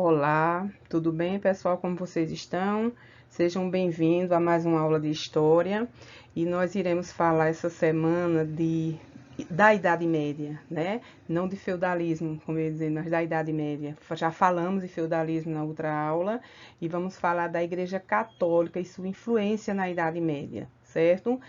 Olá, tudo bem, pessoal? Como vocês estão? Sejam bem-vindos a mais uma aula de história. E nós iremos falar essa semana da Idade Média, né? Não de feudalismo, como eu ia dizer, mas da Idade Média. Já falamos de feudalismo na outra aula e vamos falar da Igreja Católica e sua influência na Idade Média, certo?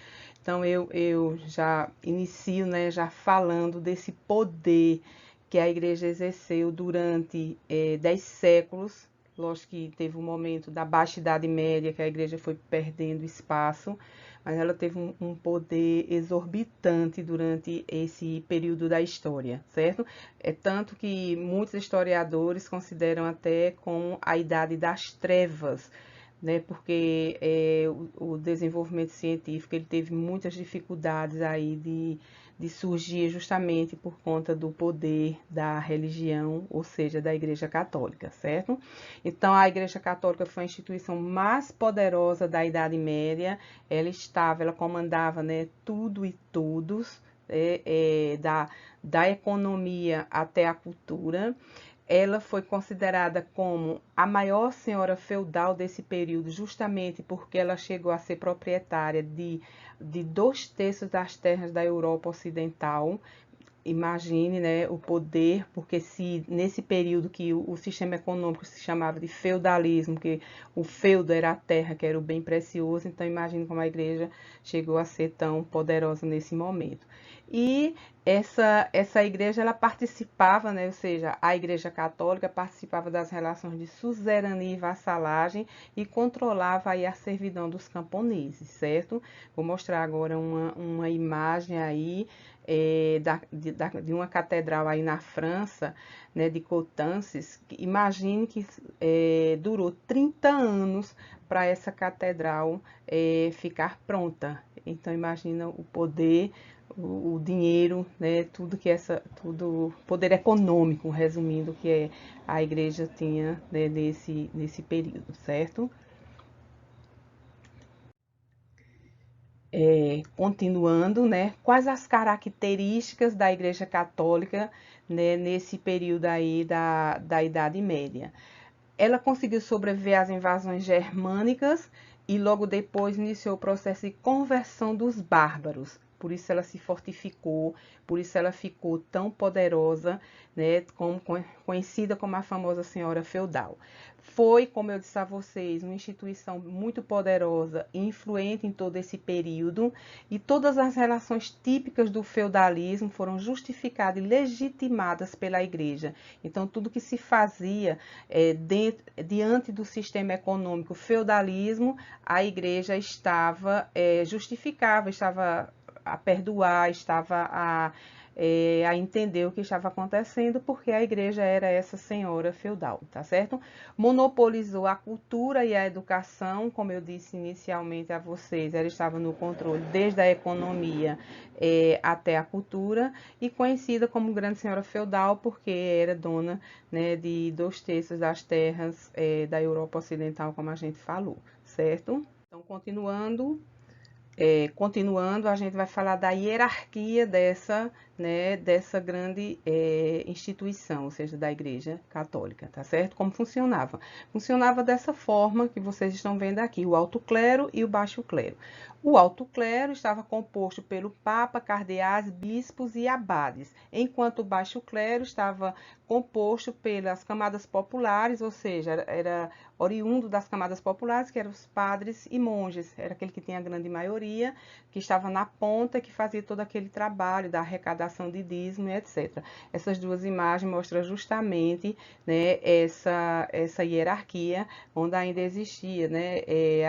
Então eu já inicio, né, já falando desse poder que a igreja exerceu durante 10 séculos. Lógico que teve um momento da Baixa Idade Média que a igreja foi perdendo espaço, mas ela teve um poder exorbitante durante esse período da história, certo? É tanto que muitos historiadores consideram até como a Idade das Trevas, né? Porque o desenvolvimento científico ele teve muitas dificuldades aí de surgir justamente por conta do poder da religião, ou seja, da Igreja Católica, certo? Então, a Igreja Católica foi a instituição mais poderosa da Idade Média. Ela comandava, né, tudo e todos, da economia até a cultura. Ela foi considerada como a maior senhora feudal desse período, justamente porque ela chegou a ser proprietária de 2/3 das terras da Europa Ocidental. Imagine, né, o poder, porque se nesse período que o sistema econômico se chamava de feudalismo, que o feudo era a terra, que era o bem precioso, então imagine como a igreja chegou a ser tão poderosa nesse momento. E essa igreja, ela participava, né, ou seja, a igreja católica participava das relações de suzerania e vassalagem e controlava aí a servidão dos camponeses, certo? Vou mostrar agora uma imagem aí de uma catedral aí na França, né, de Coutances. Imagine que durou 30 anos para essa catedral ficar pronta. Então imagina o poder, o dinheiro, né, tudo poder econômico, resumindo, que a igreja tinha, né, nesse período, certo? Continuando, né, quais as características da Igreja Católica, né, nesse período aí da Idade Média? Ela conseguiu sobreviver às invasões germânicas e logo depois iniciou o processo de conversão dos bárbaros. Por isso ela se fortificou, por isso ela ficou tão poderosa, né, conhecida como a famosa Senhora Feudal. Foi, como eu disse a vocês, uma instituição muito poderosa e influente em todo esse período, e todas as relações típicas do feudalismo foram justificadas e legitimadas pela Igreja. Então, tudo que se fazia diante do sistema econômico feudalismo, a Igreja justificava, estava a perdoar, estava a entender o que estava acontecendo, porque a igreja era essa senhora feudal, tá certo? Monopolizou a cultura e a educação, como eu disse inicialmente a vocês, ela estava no controle desde a economia até a cultura, e conhecida como grande senhora feudal, porque era dona, né, de 2/3 das terras da Europa Ocidental, como a gente falou, certo? Então, continuando, a gente vai falar da hierarquia dessa grande instituição, ou seja, da Igreja Católica, tá certo? Como funcionava? Funcionava dessa forma que vocês estão vendo aqui, o alto clero e o baixo clero. O alto clero estava composto pelo Papa, cardeais, bispos e abades, enquanto o baixo clero estava composto pelas camadas populares, ou seja, era oriundo das camadas populares, que eram os padres e monges, era aquele que tinha a grande maioria, que estava na ponta, que fazia todo aquele trabalho da arrecadação de dízimo e etc. Essas duas imagens mostram justamente, né, essa hierarquia, onde ainda existia, né,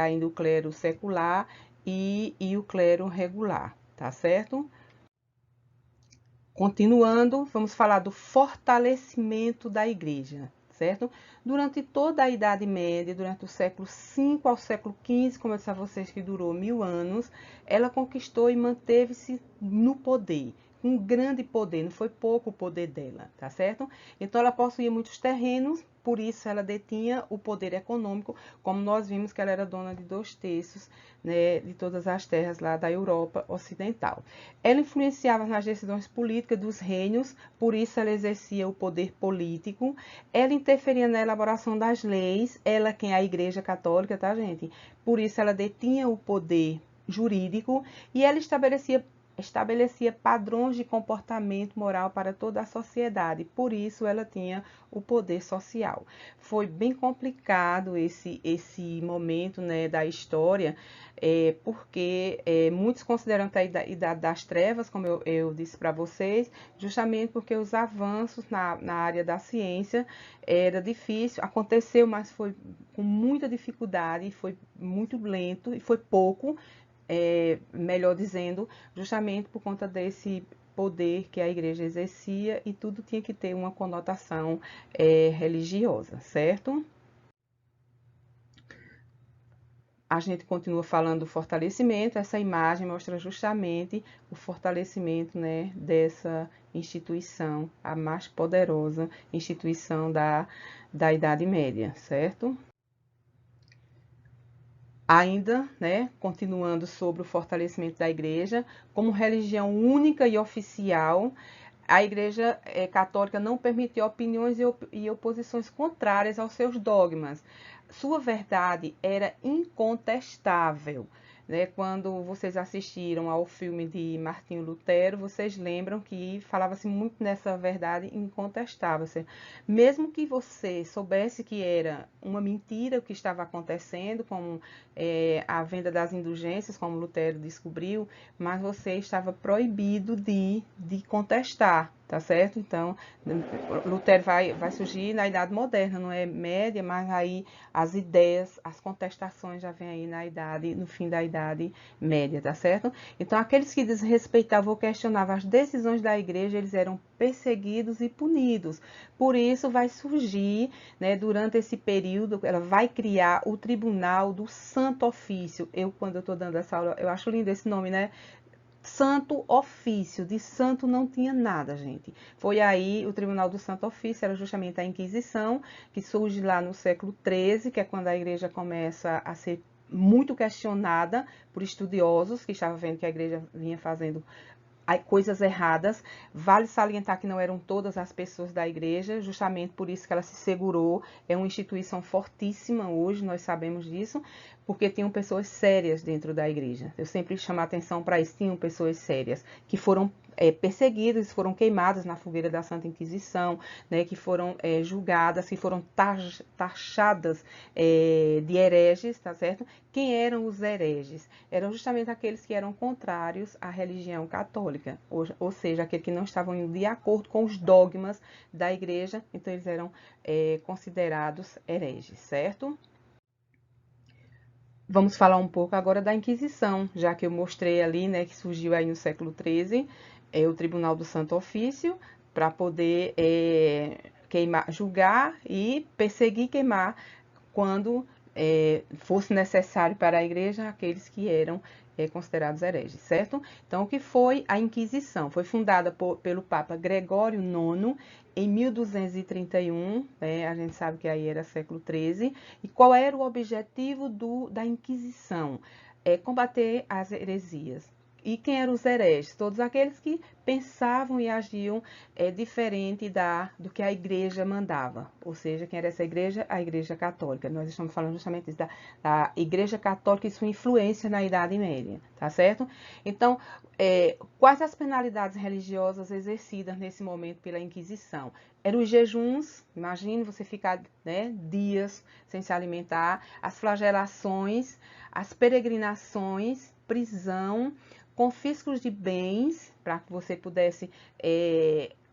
ainda o clero secular e o clero regular, tá certo? Continuando, vamos falar do fortalecimento da igreja, certo? Durante toda a Idade Média, durante o século V ao século XV, como eu disse a vocês que durou 1000 anos, ela conquistou e manteve-se no poder, com grande poder, não foi pouco o poder dela, tá certo? Então ela possuía muitos terrenos por isso ela detinha o poder econômico, como nós vimos que ela era dona de 2/3, né, de todas as terras lá da Europa Ocidental. Ela influenciava nas decisões políticas dos reinos, por isso ela exercia o poder político. Ela interferia na elaboração das leis, ela quem é a Igreja Católica, tá, gente? Por isso ela detinha o poder jurídico e ela estabelecia padrões de comportamento moral para toda a sociedade, por isso ela tinha o poder social. Foi bem complicado esse momento, né, da história, porque muitos consideram a Idade das Trevas, como eu disse para vocês, justamente porque os avanços na área da ciência era difícil, aconteceu, mas foi com muita dificuldade, foi muito lento e foi pouco, melhor dizendo, justamente por conta desse poder que a igreja exercia e tudo tinha que ter uma conotação religiosa, certo? A gente continua falando do fortalecimento, essa imagem mostra justamente o fortalecimento, né, dessa instituição, a mais poderosa instituição da Idade Média, certo? Ainda, né, continuando sobre o fortalecimento da igreja, como religião única e oficial, a Igreja Católica não permitia opiniões e oposições contrárias aos seus dogmas. Sua verdade era incontestável. Né? Quando vocês assistiram ao filme de Martinho Lutero, vocês lembram que falava-se muito nessa verdade incontestável. Mesmo que você soubesse que era uma mentira o que estava acontecendo, como a venda das indulgências, como Lutero descobriu, mas você estava proibido de contestar, tá certo? Então, Lutero vai surgir na Idade Moderna, não é média, mas aí as ideias, as contestações já vêm aí no fim da Idade Média, tá certo? Então, aqueles que desrespeitavam ou questionavam as decisões da igreja, eles eram perseguidos e punidos. Por isso vai surgir, né, durante esse período, ela vai criar o Tribunal do Santo Ofício. Quando eu estou dando essa aula, eu acho lindo esse nome, né? Santo Ofício, de santo não tinha nada, gente. Foi aí o Tribunal do Santo Ofício, era justamente a Inquisição, que surge lá no século XIII, que é quando a igreja começa a ser muito questionada por estudiosos que estavam vendo que a igreja vinha fazendo coisas erradas. Vale salientar que não eram todas as pessoas da igreja, justamente por isso que ela se segurou. É uma instituição fortíssima hoje, nós sabemos disso, porque tinham pessoas sérias dentro da igreja. Eu sempre chamo a atenção para isso, tinham pessoas sérias que foram perseguidas, foram queimadas na fogueira da Santa Inquisição, né, que foram julgadas, que foram taxadas de hereges, tá certo? Quem eram os hereges? Eram justamente aqueles que eram contrários à religião católica, ou seja, aqueles que não estavam indo de acordo com os dogmas da igreja, então eles eram considerados hereges, certo? Vamos falar um pouco agora da Inquisição, já que eu mostrei ali, né, que surgiu aí no século XIII, o Tribunal do Santo Ofício, para poder julgar e perseguir e queimar quando fosse necessário para a igreja aqueles que eram considerados hereges, certo? Então, o que foi a Inquisição? Foi fundada pelo Papa Gregório IX em 1231, né? A gente sabe que aí era século XIII. E qual era o objetivo da Inquisição? Combater as heresias. E quem eram os hereges? Todos aqueles que pensavam e agiam diferente do que a igreja mandava. Ou seja, quem era essa igreja? A Igreja Católica. Nós estamos falando justamente da Igreja Católica e sua influência na Idade Média, tá certo? Então, quais as penalidades religiosas exercidas nesse momento pela Inquisição? Eram os jejuns, imagine você ficar, né, dias sem se alimentar, as flagelações, as peregrinações, prisão, confiscos de bens, para que você pudesse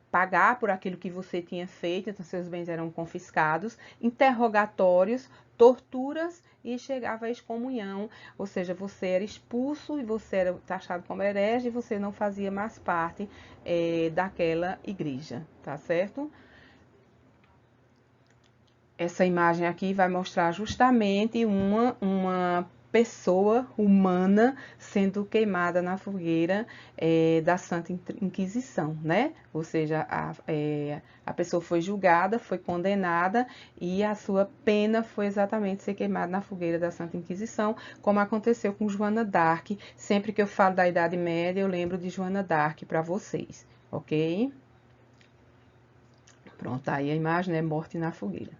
pagar por aquilo que você tinha feito, então seus bens eram confiscados, interrogatórios, torturas e chegava a excomunhão, ou seja, você era expulso e você era taxado como herege e você não fazia mais parte daquela igreja, tá certo? Essa imagem aqui vai mostrar justamente uma pessoa humana sendo queimada na fogueira da Santa Inquisição, né? Ou seja, a pessoa foi julgada, foi condenada e a sua pena foi exatamente ser queimada na fogueira da Santa Inquisição, como aconteceu com Joana d'Arc. Sempre que eu falo da Idade Média, eu lembro de Joana d'Arc para vocês, ok? Pronto, aí a imagem é morte na fogueira.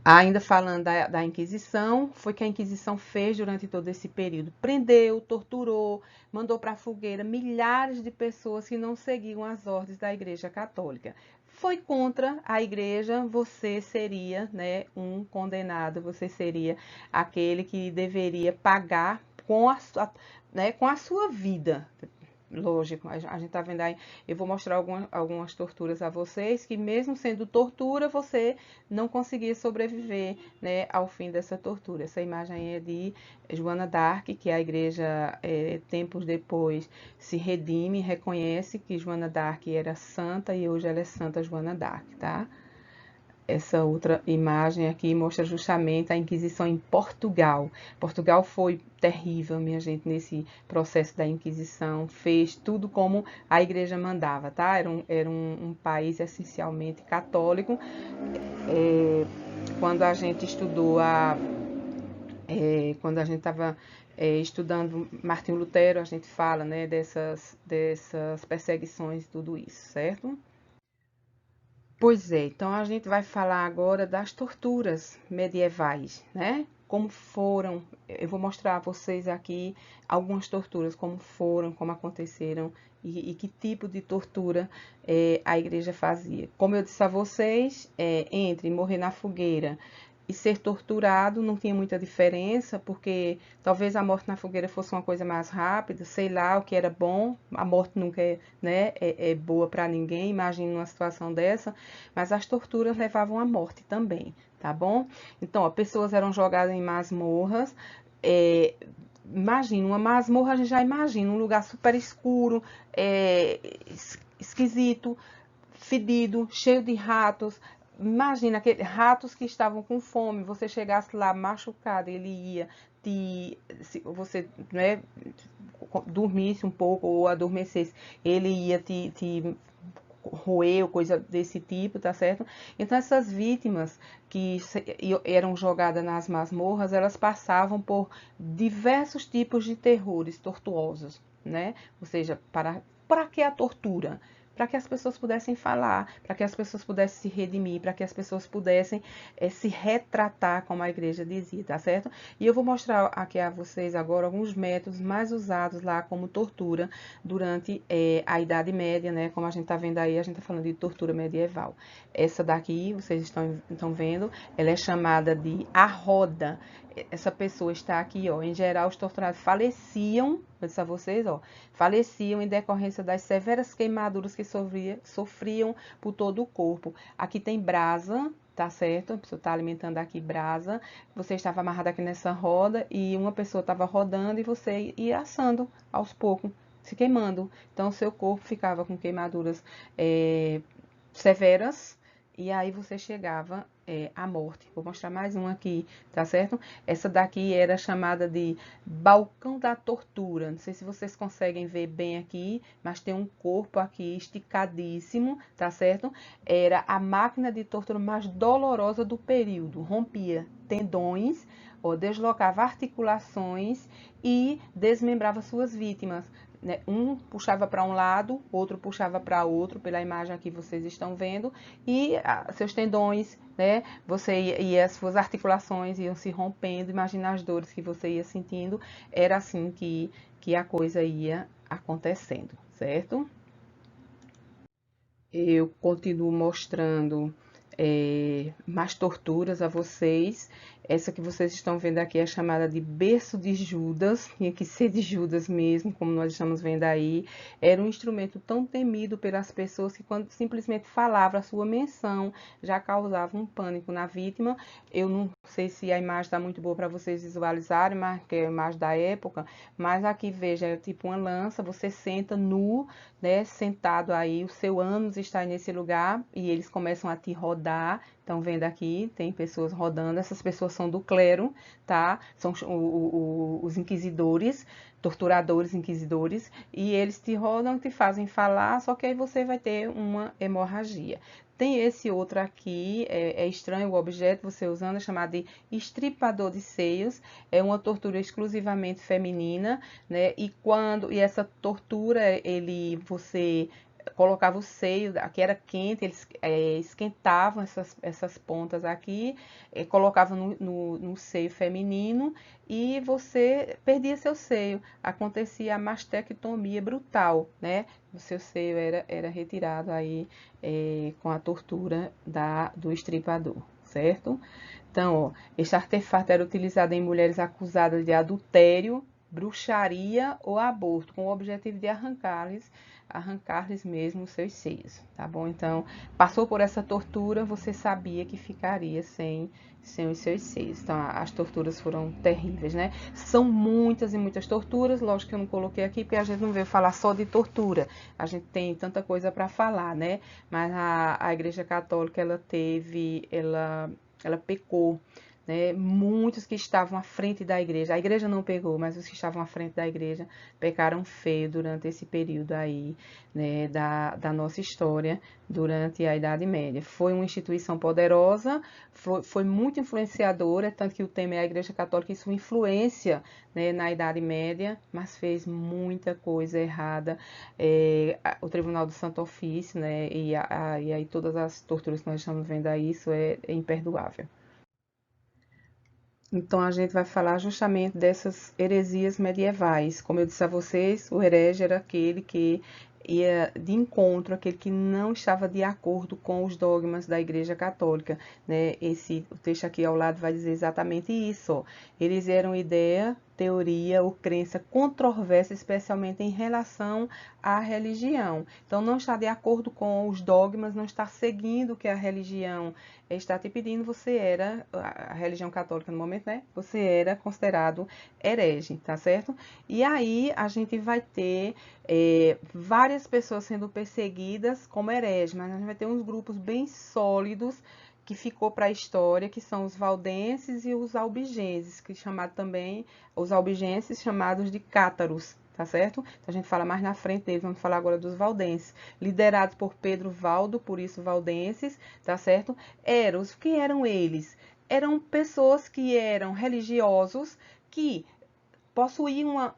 Ainda falando da Inquisição, foi que a Inquisição fez durante todo esse período. Prendeu, torturou, mandou para a fogueira milhares de pessoas que não seguiam as ordens da Igreja Católica. Foi contra a Igreja, você seria, né, um condenado, você seria aquele que deveria pagar com a sua vida. Lógico, a gente tá vendo aí, eu vou mostrar algumas torturas a vocês, que mesmo sendo tortura, você não conseguia sobreviver, né, ao fim dessa tortura. Essa imagem é de Joana d'Arc, que a igreja, tempos depois, se redime, reconhece que Joana d'Arc era santa e hoje ela é Santa Joana d'Arc, tá? Essa outra imagem aqui mostra justamente a Inquisição em Portugal. Portugal foi terrível, minha gente, nesse processo da Inquisição. Fez tudo como a igreja mandava, tá? Era um país essencialmente católico. Quando a gente estudou quando a gente estava estudando Martinho Lutero, a gente fala, né, dessas perseguições e tudo isso, certo? Pois é, então a gente vai falar agora das torturas medievais, né? Como foram, eu vou mostrar a vocês aqui algumas torturas, como foram, como aconteceram e que tipo de tortura a igreja fazia. Como eu disse a vocês, entre morrer na fogueira e ser torturado não tinha muita diferença, porque talvez a morte na fogueira fosse uma coisa mais rápida, sei lá o que era bom, a morte nunca é boa para ninguém, imagine uma situação dessa, mas as torturas levavam à morte também, tá bom? Então, ó, pessoas eram jogadas em masmorras, imagina, uma masmorra a gente já imagina, um lugar super escuro, esquisito, fedido, cheio de ratos. Imagina aqueles ratos que estavam com fome, você chegasse lá machucado, ele ia se você, né, dormisse um pouco ou adormecesse, ele ia te roer ou coisa desse tipo, tá certo? Então essas vítimas que eram jogadas nas masmorras, elas passavam por diversos tipos de terrores tortuosos, né? Ou seja, para que a tortura? Para que as pessoas pudessem falar, para que as pessoas pudessem se redimir, para que as pessoas pudessem se retratar, como a igreja dizia, tá certo? E eu vou mostrar aqui a vocês agora alguns métodos mais usados lá como tortura durante a Idade Média, né? Como a gente tá vendo aí, a gente tá falando de tortura medieval. Essa daqui, vocês estão vendo, ela é chamada de a roda. Essa pessoa está aqui, ó. Em geral, os torturados faleciam, eu disse a vocês, ó, faleciam em decorrência das severas queimaduras que sofriam por todo o corpo. Aqui tem brasa, tá certo? A pessoa está alimentando aqui brasa. Você estava amarrado aqui nessa roda e uma pessoa estava rodando e você ia assando aos poucos, se queimando. Então, o seu corpo ficava com queimaduras severas e aí você chegava à morte. Vou mostrar mais um aqui, tá certo? Essa daqui era chamada de balcão da tortura. Não sei se vocês conseguem ver bem aqui, mas tem um corpo aqui esticadíssimo, tá certo? Era a máquina de tortura mais dolorosa do período. Rompia tendões, ó, deslocava articulações e desmembrava suas vítimas. Né? Um puxava para um lado, outro puxava para outro, pela imagem aqui vocês estão vendo, e seus tendões, né? As suas articulações iam se rompendo, imagina as dores que você ia sentindo, era assim que a coisa ia acontecendo, certo? Eu continuo mostrando mais torturas a vocês. Essa que vocês estão vendo aqui é chamada de berço de Judas, tinha que ser de Judas mesmo, como nós estamos vendo aí. Era um instrumento tão temido pelas pessoas que quando simplesmente falava a sua menção, já causava um pânico na vítima. Eu não sei se a imagem está muito boa para vocês visualizarem, mas que é a imagem da época, mas aqui veja, é tipo uma lança, você senta nu, né, sentado aí, o seu ânus está nesse lugar e eles começam a te rodar. Estão vendo vendo aqui, tem pessoas rodando, essas pessoas são do clero, tá? São os inquisidores, torturadores, inquisidores, e eles te rodam, te fazem falar, só que aí você vai ter uma hemorragia. Tem esse outro aqui, é estranho o objeto, você usando, é chamado de estripador de seios, é uma tortura exclusivamente feminina, né? E essa tortura, você colocava o seio, que era quente, eles esquentavam essas pontas aqui, colocavam no seio feminino e você perdia seu seio. Acontecia a mastectomia brutal, né? O seu seio era retirado aí com a tortura do estripador, certo? Então, ó, este artefato era utilizado em mulheres acusadas de adultério, bruxaria ou aborto, com o objetivo de arrancar-lhes mesmo os seus seios, tá bom? Então, passou por essa tortura, você sabia que ficaria sem os seus seios. Então, as torturas foram terríveis, né? São muitas e muitas torturas, lógico que eu não coloquei aqui, porque a gente não veio falar só de tortura, a gente tem tanta coisa para falar, né? Mas a Igreja Católica, ela pecou, né? Muitos que estavam à frente da igreja, a igreja não pegou, mas os que estavam à frente da igreja pecaram feio durante esse período aí, né, da nossa história, durante a Idade Média. Foi uma instituição poderosa, foi muito influenciadora, tanto que o tema é a Igreja Católica, isso influência, né, na Idade Média, mas fez muita coisa errada. O Tribunal do Santo Ofício, né, e aí todas as torturas que nós estamos vendo aí, isso é imperdoável. Então, a gente vai falar justamente dessas heresias medievais. Como eu disse a vocês, o herege era aquele que ia de encontro, aquele que não estava de acordo com os dogmas da Igreja Católica, né? O texto aqui ao lado vai dizer exatamente isso, ó. Eles eram ideia, teoria ou crença controversa, especialmente em relação à religião. Então, não está de acordo com os dogmas, não está seguindo o que a religião está te pedindo, você era, a religião católica no momento, né? Você era considerado herege, tá certo? E aí a gente vai ter várias pessoas sendo perseguidas como herege, mas a gente vai ter uns grupos bem sólidos que ficou para a história, que são os valdenses e os albigenses, que chamado também, os albigenses chamados de cátaros, tá certo? Então a gente fala mais na frente deles, vamos falar agora dos valdenses, liderados por Pedro Valdo, por isso valdenses, tá certo? Os que eram eles? Eram pessoas que eram religiosos, que possuíam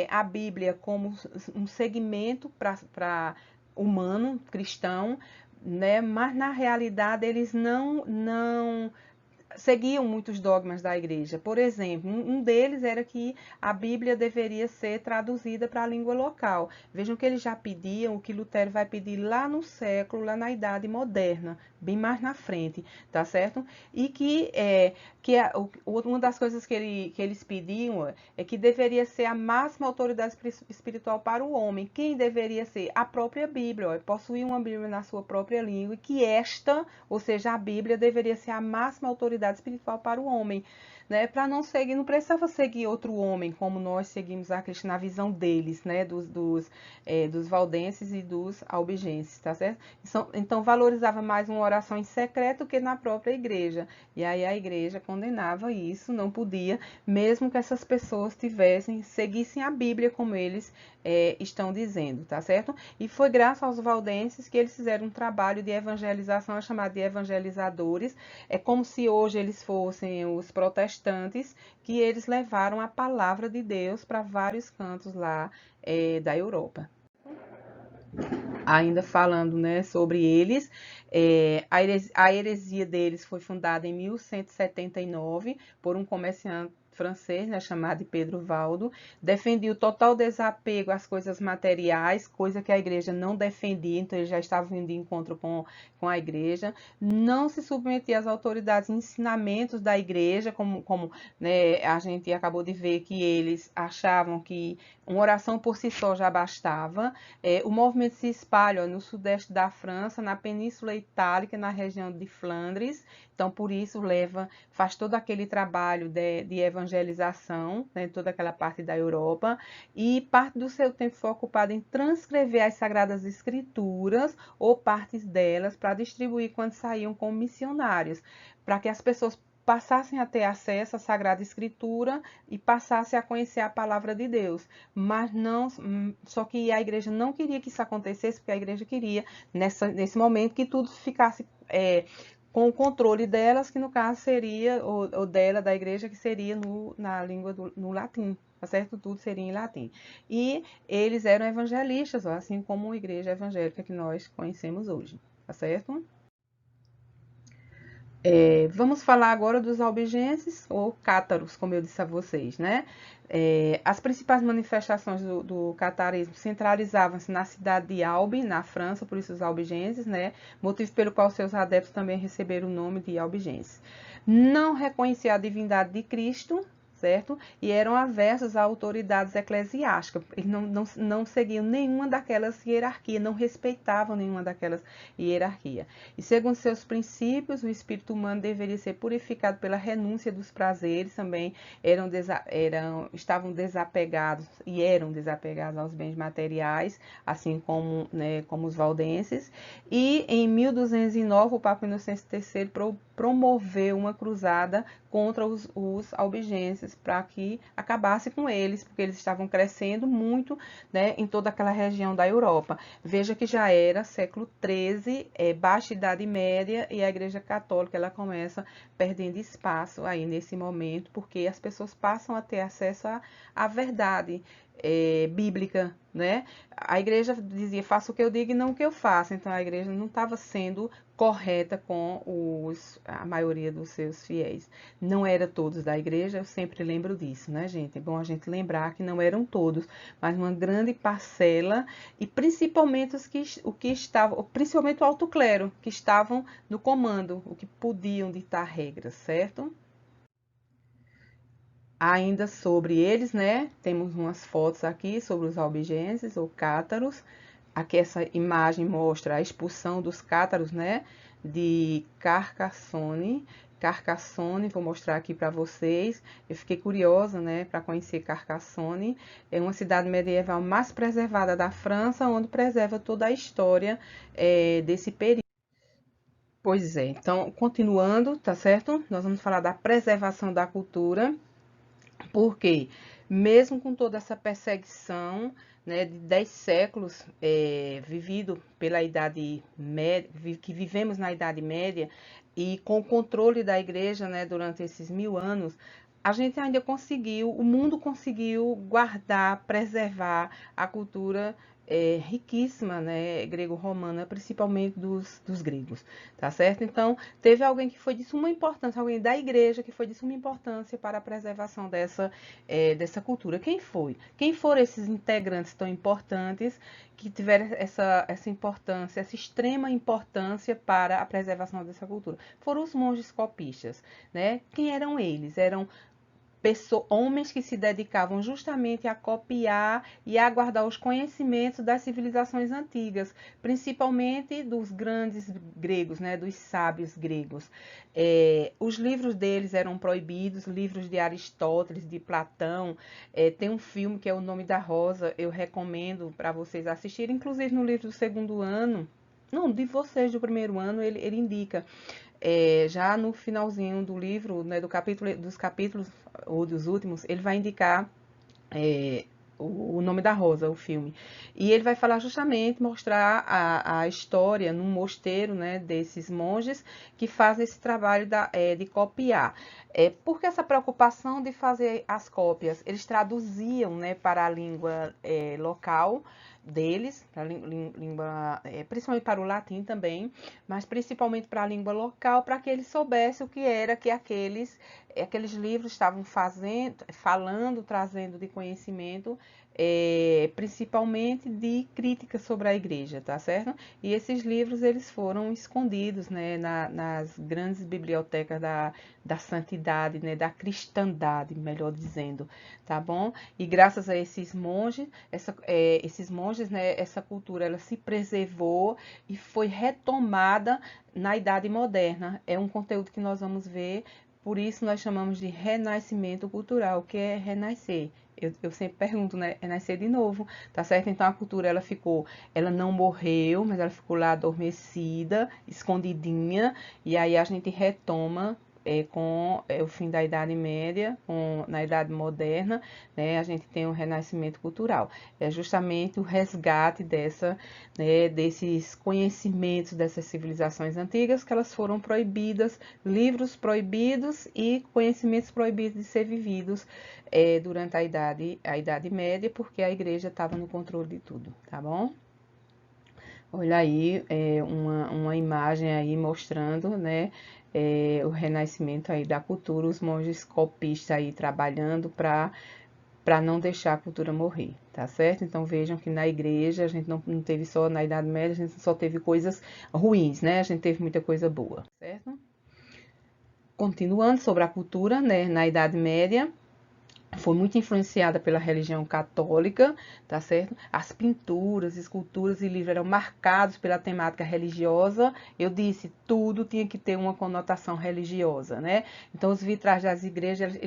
a Bíblia como um segmento para humano, cristão, né? Mas na realidade eles não seguiam muitos dogmas da igreja. Por exemplo, um deles era que a Bíblia deveria ser traduzida para a língua local. Vejam que eles já pediam o que Lutero vai pedir lá no século, lá na Idade Moderna, bem mais na frente, tá certo? E uma das coisas que eles pediam é que deveria ser a máxima autoridade espiritual para o homem. Quem deveria ser? A própria Bíblia, possuir uma Bíblia na sua própria língua, e que ou seja, a Bíblia deveria ser a máxima autoridade espiritual para o homem, né? Para não seguir, não precisava seguir outro homem, como nós seguimos a Cristo na visão deles, né? Dos valdenses e dos albigenses, tá certo? Então valorizava mais uma oração em secreto que na própria igreja. E aí a igreja condenava isso, não podia, mesmo que essas pessoas seguissem a Bíblia como eles estão dizendo, tá certo? E foi graças aos valdenses que eles fizeram um trabalho de evangelização, é chamado de evangelizadores. É como se hoje eles fossem os protestantes, que eles levaram a palavra de Deus para vários cantos lá da Europa. Ainda falando, né, sobre eles, a heresia deles foi fundada em 1179 por um comerciante francês, né, chamado de Pedro Valdo, defendia o total desapego às coisas materiais, coisa que a igreja não defendia, então ele já estava vindo de encontro com a igreja, não se submetia às autoridades e ensinamentos da igreja, como né, a gente acabou de ver que eles achavam que uma oração por si só já bastava. O movimento se espalha no sudeste da França, na Península Itálica, na região de Flandres, então por isso faz todo aquele trabalho de evangelização evangelização, né, toda aquela parte da Europa, e parte do seu tempo foi ocupado em transcrever as Sagradas Escrituras ou partes delas para distribuir quando saíam como missionários, para que as pessoas passassem a ter acesso à Sagrada Escritura e passassem a conhecer a palavra de Deus. Mas não, só que a igreja não queria que isso acontecesse, porque a igreja queria, nesse momento, que tudo ficasse com o controle delas, que no caso seria, ou dela, da igreja, que seria na língua no latim. Tá certo? Tudo seria em latim. E eles eram evangelistas, assim como a igreja evangélica que nós conhecemos hoje. Tá certo? Vamos falar agora dos albigenses ou cátaros, como eu disse a vocês, né? As principais manifestações do catarismo centralizavam-se na cidade de Albi, na França, por isso os albigenses, né? Motivo pelo qual seus adeptos também receberam o nome de albigenses. Não reconhecia a divindade de Cristo, certo? E eram aversos a autoridades eclesiásticas. Eles não seguiam nenhuma daquelas hierarquias, não respeitavam nenhuma daquelas hierarquias. E segundo seus princípios, o espírito humano deveria ser purificado pela renúncia dos prazeres, também estavam desapegados e eram desapegados aos bens materiais, assim como, né, como os valdenses. E em 1209, o Papa Inocêncio III promoveu uma cruzada contra os albigenses, para que acabasse com eles, porque eles estavam crescendo muito, né, em toda aquela região da Europa. Veja que já era século XIII, Baixa Idade Média, e a Igreja Católica ela começa perdendo espaço aí nesse momento, porque as pessoas passam a ter acesso à verdade bíblica, né? A igreja dizia, faça o que eu digo e não o que eu faço. Então a igreja não estava sendo correta com a maioria dos seus fiéis. Não era todos da igreja, eu sempre lembro disso, né, gente? É bom a gente lembrar que não eram todos, mas uma grande parcela, e principalmente principalmente o alto clero, que estavam no comando, o que podiam ditar regras, certo? Ainda sobre eles, né? Temos umas fotos aqui sobre os albigenses ou cátaros. Aqui essa imagem mostra a expulsão dos cátaros, né? De Carcassonne. Carcassonne, vou mostrar aqui para vocês. Eu fiquei curiosa, né, para conhecer Carcassonne. É uma cidade medieval mais preservada da França, onde preserva toda a história desse período. Pois é, então, continuando, tá certo? Nós vamos falar da preservação da cultura. Porque, mesmo com toda essa perseguição, né, de 10 séculos vivido pela Idade Média, que vivemos na Idade Média, e com o controle da igreja, né, durante esses 1000 anos, a gente ainda conseguiu, o mundo conseguiu guardar, preservar a cultura riquíssima, né, grego-romana, principalmente dos gregos, tá certo? Então, teve alguém que foi de suma importância, alguém da igreja que foi de suma importância para a preservação dessa cultura. Quem foi? Quem foram esses integrantes tão importantes que tiveram essa importância, essa extrema importância para a preservação dessa cultura? Foram os monges copistas, né? Quem eram eles? Eram homens que se dedicavam justamente a copiar e a guardar os conhecimentos das civilizações antigas, principalmente dos grandes gregos, né, dos sábios gregos. Os livros deles eram proibidos, livros de Aristóteles, de Platão. Tem um filme que é O Nome da Rosa, eu recomendo para vocês assistirem, inclusive no livro do segundo ano. Não, de vocês do primeiro ano, ele indica já no finalzinho do livro, né, dos capítulos ou dos últimos, ele vai indicar o Nome da Rosa, o filme. E ele vai falar justamente, mostrar a história num mosteiro, né, desses monges que fazem esse trabalho de copiar. Por que essa preocupação de fazer as cópias? Eles traduziam, né, para a língua local deles, para a língua, principalmente para o latim também, mas principalmente para a língua local, para que eles soubessem o que era que aqueles livros estavam falando, trazendo de conhecimento, principalmente de crítica sobre a igreja, tá certo? E esses livros eles foram escondidos, né, nas grandes bibliotecas da santidade, né, da cristandade, melhor dizendo, tá bom? E graças a esses monges, né, essa cultura ela se preservou e foi retomada na Idade Moderna. É um conteúdo que nós vamos ver Por isso nós chamamos de renascimento cultural. O que é renascer? Eu sempre pergunto, né? É nascer de novo, tá certo? Então a cultura ela não morreu, mas ela ficou lá adormecida, escondidinha, e aí a gente retoma com o fim da Idade Média, na Idade Moderna, né, a gente tem o renascimento cultural. É justamente o resgate desses conhecimentos dessas civilizações antigas, que elas foram proibidas, livros proibidos e conhecimentos proibidos de ser vividos durante a Idade Média, porque a igreja estava no controle de tudo, tá bom? Olha aí, uma imagem aí mostrando, né, o renascimento aí da cultura, os monges copistas aí trabalhando para não deixar a cultura morrer, tá certo? Então vejam que na igreja a gente não teve só na Idade Média, a gente só teve coisas ruins, né? A gente teve muita coisa boa, certo? Continuando sobre a cultura, né, na Idade Média, foi muito influenciada pela religião católica, tá certo? As pinturas, esculturas e livros eram marcados pela temática religiosa. Eu disse, tudo tinha que ter uma conotação religiosa, né? Então, os vitrais das igrejas,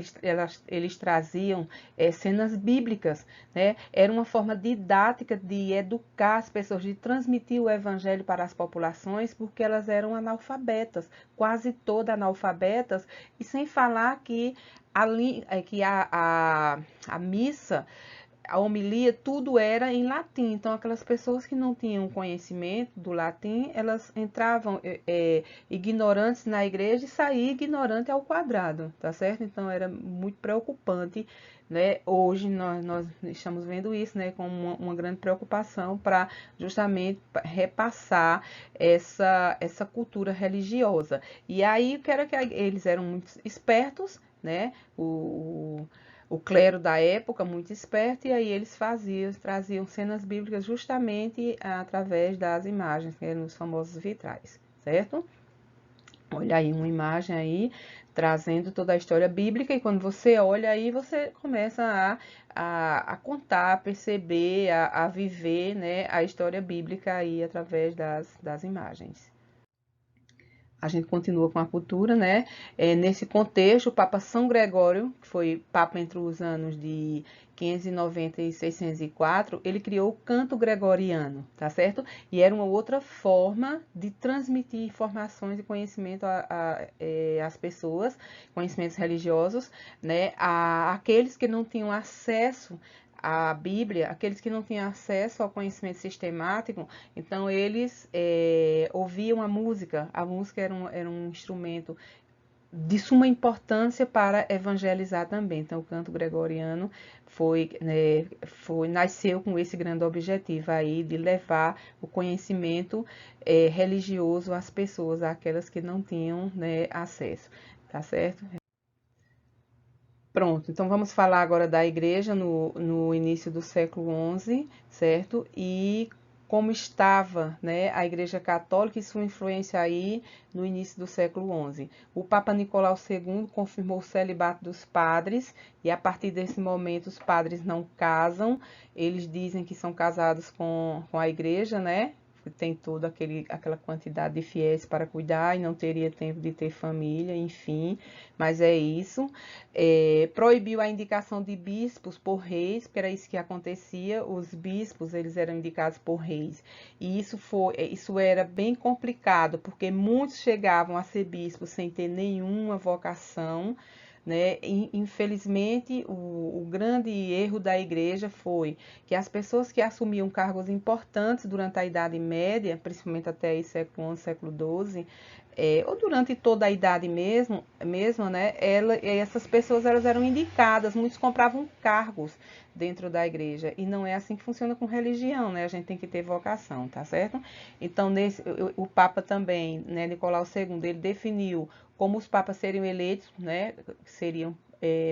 eles traziam cenas bíblicas, né? Era uma forma didática de educar as pessoas, de transmitir o evangelho para as populações, porque elas eram analfabetas, quase todas analfabetas, e sem falar que a missa, a homilia, tudo era em latim. Então, aquelas pessoas que não tinham conhecimento do latim, elas entravam ignorantes na igreja e saíam ignorante ao quadrado, tá certo? Então, era muito preocupante, né? Hoje, nós estamos vendo isso, né, com uma grande preocupação para justamente repassar essa cultura religiosa. E aí, que era que eles eram muito espertos, né? O clero da época, muito esperto, e aí eles traziam cenas bíblicas justamente através das imagens, que eram os famosos vitrais, certo? Olha aí uma imagem aí, trazendo toda a história bíblica, e quando você olha aí, você começa a contar, a perceber, a viver, né, a história bíblica aí através das imagens. A gente continua com a cultura, né? Nesse contexto, o Papa São Gregório, que foi Papa entre os anos de 590 e 604, ele criou o canto gregoriano, tá certo? E era uma outra forma de transmitir informações e conhecimento às pessoas, conhecimentos religiosos, né? Aqueles que não tinham acesso à Bíblia, aqueles que não tinham acesso ao conhecimento sistemático, então eles ouviam a música era um instrumento de suma importância para evangelizar também. Então o canto gregoriano nasceu com esse grande objetivo aí de levar o conhecimento religioso às pessoas, àquelas que não tinham, né, acesso, tá certo? Pronto, então vamos falar agora da igreja no início do século XI, certo? E como estava, né, a igreja católica e sua influência aí no início do século XI. O Papa Nicolau II confirmou o celibato dos padres, e a partir desse momento os padres não casam, eles dizem que são casados com a igreja, né? Tem toda aquela quantidade de fiéis para cuidar e não teria tempo de ter família, enfim, mas é isso. Proibiu a indicação de bispos por reis, porque era isso que acontecia, os bispos eles eram indicados por reis, e isso era bem complicado, porque muitos chegavam a ser bispos sem ter nenhuma vocação, né? Infelizmente, o grande erro da igreja foi que as pessoas que assumiam cargos importantes durante a Idade Média, principalmente até aí, século XI, século XII, ou durante toda a idade mesmo, né, essas pessoas elas eram indicadas, muitos compravam cargos dentro da igreja, e não é assim que funciona com religião, né, a gente tem que ter vocação, tá certo? Então, o Papa também, né, Nicolau II, ele definiu como os papas seriam eleitos, né, seriam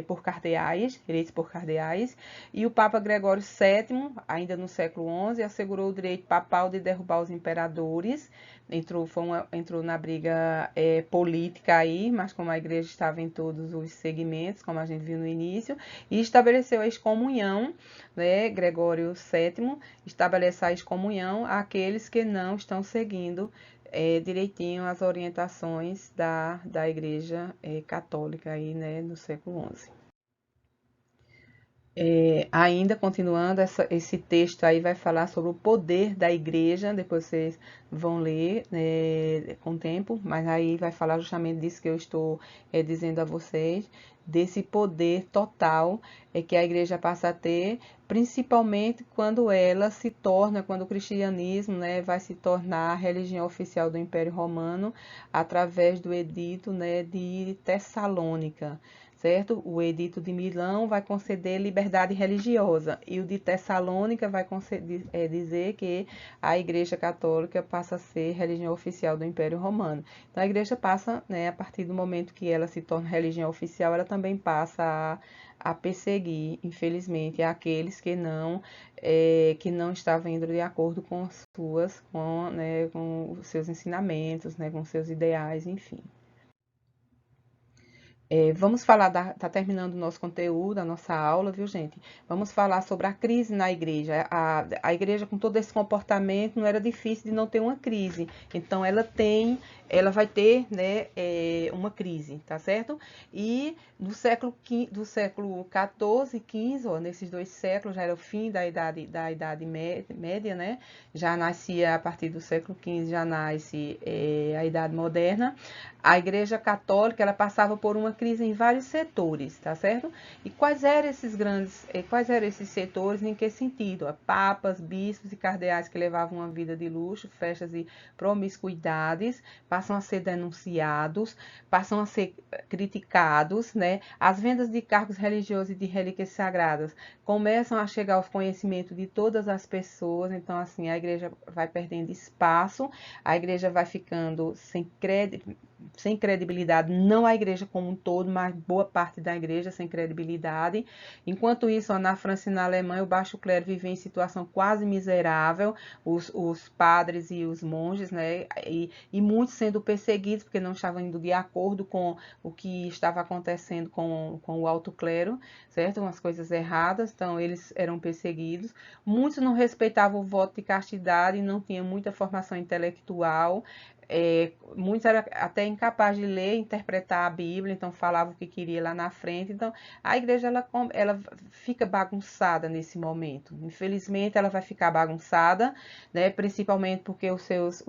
por cardeais, eleitos por cardeais, e o Papa Gregório VII, ainda no século XI, assegurou o direito papal de derrubar os imperadores, entrou na briga política aí, mas como a igreja estava em todos os segmentos, como a gente viu no início, e estabeleceu a excomunhão, né, Gregório VII estabelece a excomunhão àqueles que não estão seguindo direitinho as orientações da Igreja Católica aí, né, no século XI. Ainda continuando, esse texto aí vai falar sobre o poder da igreja, depois vocês vão ler, né, com o tempo, mas aí vai falar justamente disso que eu estou dizendo a vocês, desse poder total que a igreja passa a ter, principalmente quando ela se torna, quando o cristianismo, né, vai se tornar a religião oficial do Império Romano, através do edito, né, de Tessalônica. Certo? O Edito de Milão vai conceder liberdade religiosa e o de Tessalônica vai dizer que a Igreja Católica passa a ser religião oficial do Império Romano. Então a Igreja passa, né, a partir do momento que ela se torna religião oficial, ela também passa a perseguir, infelizmente, aqueles que não estavam indo de acordo com né, com os seus ensinamentos, né, com seus ideais, enfim. Vamos falar, tá terminando o nosso conteúdo, a nossa aula, viu, gente? Vamos falar sobre a crise na igreja. A igreja, com todo esse comportamento, não era difícil de não ter uma crise. Então, ela vai ter, né, uma crise, tá certo? E do século XIV e XV, nesses 2 séculos, já era o fim da idade média, né? Já nascia, a partir do século XV, já nasce a Idade Moderna. A Igreja Católica, ela passava por uma crise em vários setores, tá certo? E quais eram esses setores, em que sentido? Papas, bispos e cardeais que levavam uma vida de luxo, festas e promiscuidades, passam a ser denunciados, passam a ser criticados, né? As vendas de cargos religiosos e de relíquias sagradas começam a chegar ao conhecimento de todas as pessoas, então assim, a igreja vai perdendo espaço, a igreja vai ficando sem credibilidade, não a igreja como um todo, mas boa parte da igreja sem credibilidade. Enquanto isso, na França e na Alemanha, o baixo clero vivia em situação quase miserável, os padres e os monges, né, e muitos sendo perseguidos porque não estavam indo de acordo com o que estava acontecendo com o alto clero, certo? Umas coisas erradas, então eles eram perseguidos. Muitos não respeitavam o voto de castidade, não tinham muita formação intelectual, muitos eram até incapazes de ler e interpretar a Bíblia, então falavam o que queria lá na frente. Então, a igreja ela fica bagunçada nesse momento. Infelizmente, ela vai ficar bagunçada, né? Principalmente porque os seus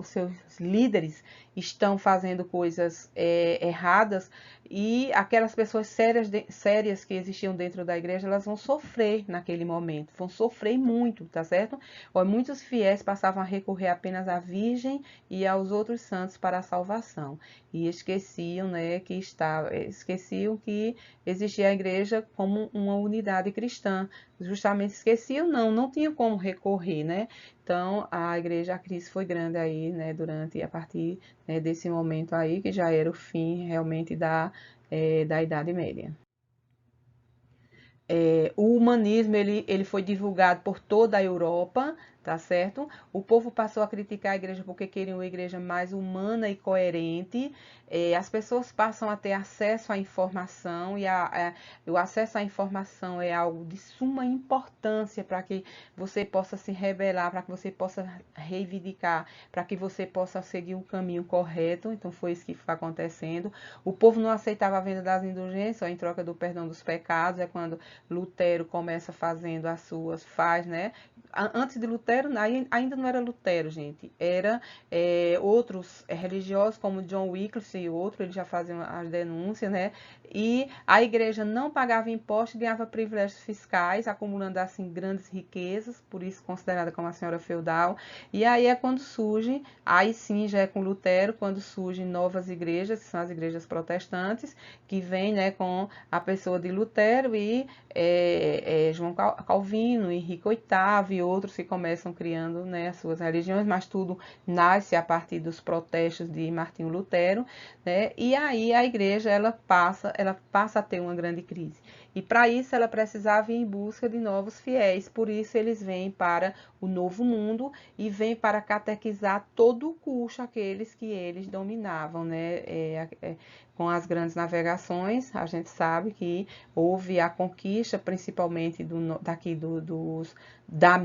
líderes estão fazendo coisas erradas e aquelas pessoas sérias que existiam dentro da igreja, elas vão sofrer naquele momento, vão sofrer muito, tá certo? Muitos fiéis passavam a recorrer apenas à Virgem e aos outros santos para a salvação. E esqueciam, né, esqueciam que existia a igreja como uma unidade cristã. Justamente esqueciam, não tinham como recorrer, né? Então, a crise foi grande aí, né, a partir, né, desse momento aí, que já era o fim realmente da Idade Média. O humanismo ele foi divulgado por toda a Europa, tá certo? O povo passou a criticar a igreja porque queriam uma igreja mais humana e coerente. As pessoas passam a ter acesso à informação e o acesso à informação é algo de suma importância para que você possa se rebelar, para que você possa reivindicar, para que você possa seguir um caminho correto. Então foi isso que foi acontecendo. O povo não aceitava a venda das indulgências em troca do perdão dos pecados. É quando Lutero começa fazendo faz, né? Antes de Lutero, ainda não era Lutero, gente. Era outros religiosos, como John Wycliffe e outros, eles já faziam as denúncias, né? E a igreja não pagava impostos, ganhava privilégios fiscais, acumulando assim grandes riquezas, por isso considerada como a senhora feudal. E aí é quando surge, aí sim já é com Lutero, quando surgem novas igrejas, que são as igrejas protestantes, que vêm, né, com a pessoa de Lutero e João Calvino, Henrique VIII e outros que começam criando, né, as suas religiões, mas tudo nasce a partir dos protestos de Martinho Lutero, né? E aí a igreja ela passa a ter uma grande crise. E para isso ela precisava ir em busca de novos fiéis, por isso eles vêm para o Novo Mundo e vêm para catequizar todo o custo aqueles que eles dominavam, né? com as grandes navegações, a gente sabe que houve a conquista, principalmente da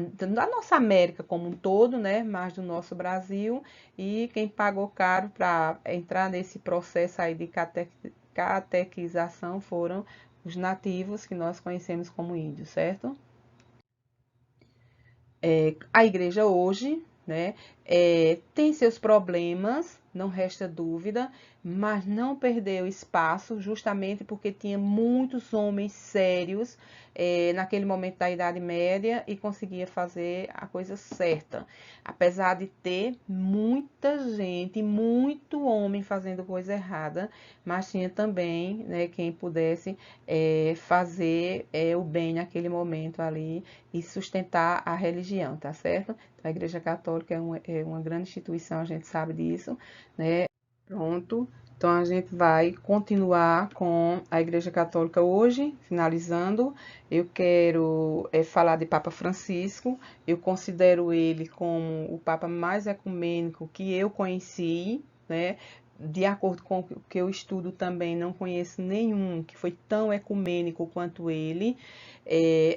nossa América como um todo, né? Mas do nosso Brasil, e quem pagou caro para entrar nesse processo aí de catequização foram os nativos, que nós conhecemos como índios, certo? A igreja hoje, né, tem seus problemas, não resta dúvida, mas não perdeu espaço justamente porque tinha muitos homens sérios naquele momento da Idade Média e conseguia fazer a coisa certa. Apesar de ter muita gente, muito homem fazendo coisa errada, mas tinha também, né, quem pudesse fazer o bem naquele momento ali e sustentar a religião, tá certo? Então, a Igreja Católica é uma grande instituição, a gente sabe disso, né? Pronto. Então, a gente vai continuar com a Igreja Católica hoje, finalizando. Eu quero falar de Papa Francisco. Eu considero ele como o Papa mais ecumênico que eu conheci, né? De acordo com o que eu estudo também, não conheço nenhum que foi tão ecumênico quanto ele.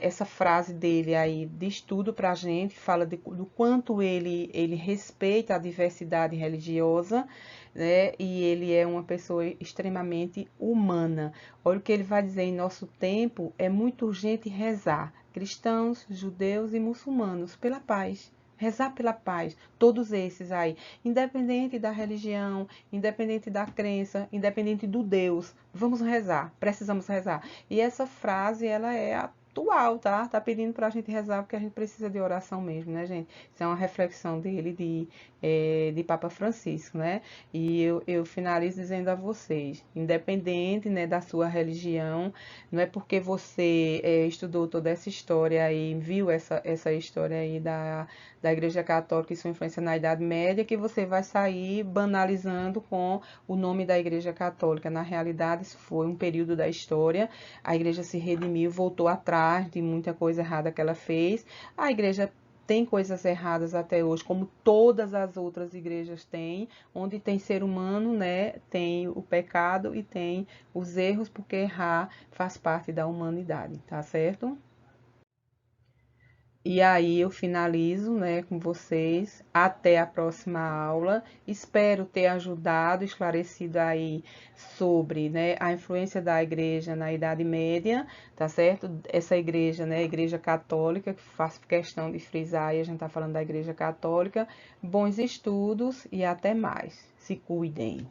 Essa frase dele aí diz tudo para a gente, fala do quanto ele respeita a diversidade religiosa, né? E ele é uma pessoa extremamente humana. Olha o que ele vai dizer: em nosso tempo é muito urgente rezar, cristãos, judeus e muçulmanos, pela paz. Rezar pela paz, todos esses aí, independente da religião, independente da crença, independente do Deus, vamos rezar, precisamos rezar. E essa frase, ela é atual, tá? Tá pedindo pra gente rezar porque a gente precisa de oração mesmo, né, gente? Isso é uma reflexão dele de Papa Francisco, né? E eu finalizo dizendo a vocês, independente, né, da sua religião, não é porque você estudou toda essa história aí, viu essa história aí da Igreja Católica e sua influência na Idade Média, que você vai sair banalizando com o nome da Igreja Católica. Na realidade, isso foi um período da história, a Igreja se redimiu, voltou atrás de muita coisa errada que ela fez, a Igreja tem coisas erradas até hoje, como todas as outras igrejas têm, onde tem ser humano, né, tem o pecado e tem os erros, porque errar faz parte da humanidade, tá certo? E aí eu finalizo, né, com vocês. Até a próxima aula. Espero ter ajudado, esclarecido aí sobre, né, a influência da igreja na Idade Média, tá certo? Essa igreja, né, a Igreja Católica, que faço questão de frisar, e a gente tá falando da Igreja Católica. Bons estudos e até mais. Se cuidem.